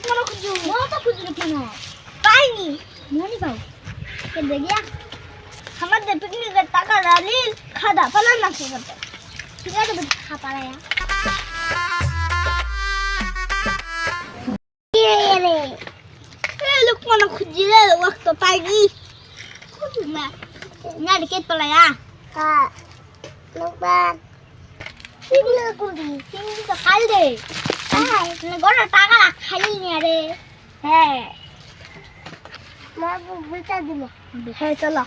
তোমার খুঁজো মত খুঁজলো কেন পাইনি মনি পাও কে দেখিয়া আমাদের পিকনিকের টাকা লালিল খাদা পালা না করতে ঠিক আছে খা পালায়া ए लोग मन खुजिले वक्त पाइगी खुजुमा नाडी के पलाया का लोग बा सिंगल कुदी सिंगल तो खाल दे हाय ने गोरा टाका खाली ने रे है मैं बेटा दिलो है चलो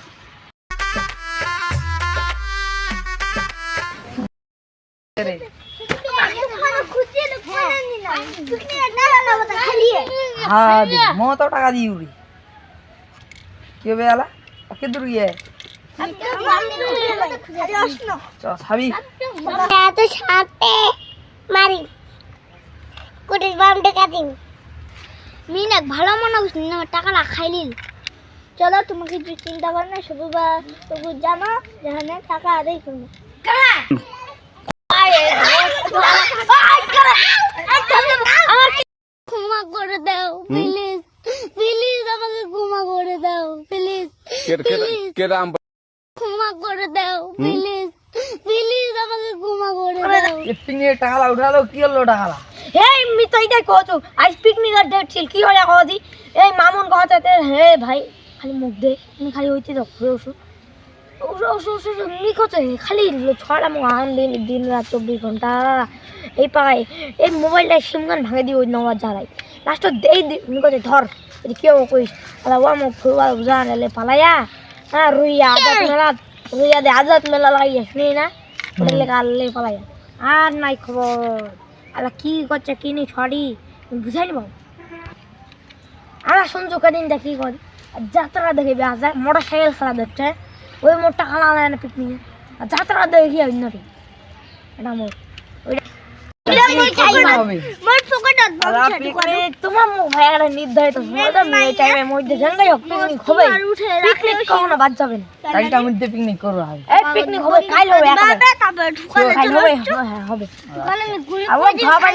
रे हाँ दी मो तो टाका दी उड़ी क्यों बे आला किधर गया चल साबी तो छापे मारी कुटिस बाम टेका দিন মিনা ভালো মনে হচ্ছে না টাকাটা খাইলিল চলো তোমাকে যে চিন্তা করো না সবু বা তবু জানো জানে টাকা আদায় করব কালা ক্ষমা করে দাও প্লিজ প্লিজ আমাকে ক্ষমা করে দাও প্লিজ ক্ষমা করে দাও প্লিজ প্লিজ আমাকে ক্ষমা করে দাও পিকনিক টাকা উঠালো কি হলো টাকা এই মি তো এটাই কইছো আজ পিকনিকের ডেট ছিল কি হইয়া কদি এই মামুন কহতে হে ভাই খালি মুখ দে তুমি খালি হইতে যাও ওসু মি কত খালি ছড়া মো আন দিন রাত 24 ঘন্টা এই পাই এই মোবাইলটা সিমগান ভাঙে দি ওই নওয়া জারাই লাস্ট দেই মি কত ধর এই কেউ কইস আলা ওয়া মো ফুলবা জানালে পালায়া হ্যাঁ রুইয়া দে আজাদ মেলা লাগাইয়া শুনি না বলে কালে পালায়া আর নাই খবর আলা কি করছে কি নি ছড়ি বুঝাইনি বাবু আমরা শুনছো কদিন দেখি করি যাত্রা দেখে বেজা মোটর সাইকেল খেলা দেখছে ওই মোটটা খালা না পিকনিকে যাত্রা দেখি অন্য এটা মোট তোমার মুখ ভাই একটা নির্ধারিত টাইমের মধ্যে ঝান্ডাই হোক পিকনিক হবে পিকনিক কখনো বাদ যাবে না টাইমটার মধ্যে পিকনিক করবো এই পিকনিক হবে কাল হবে কাল হবে হ্যাঁ হবে আবার ঝাপাই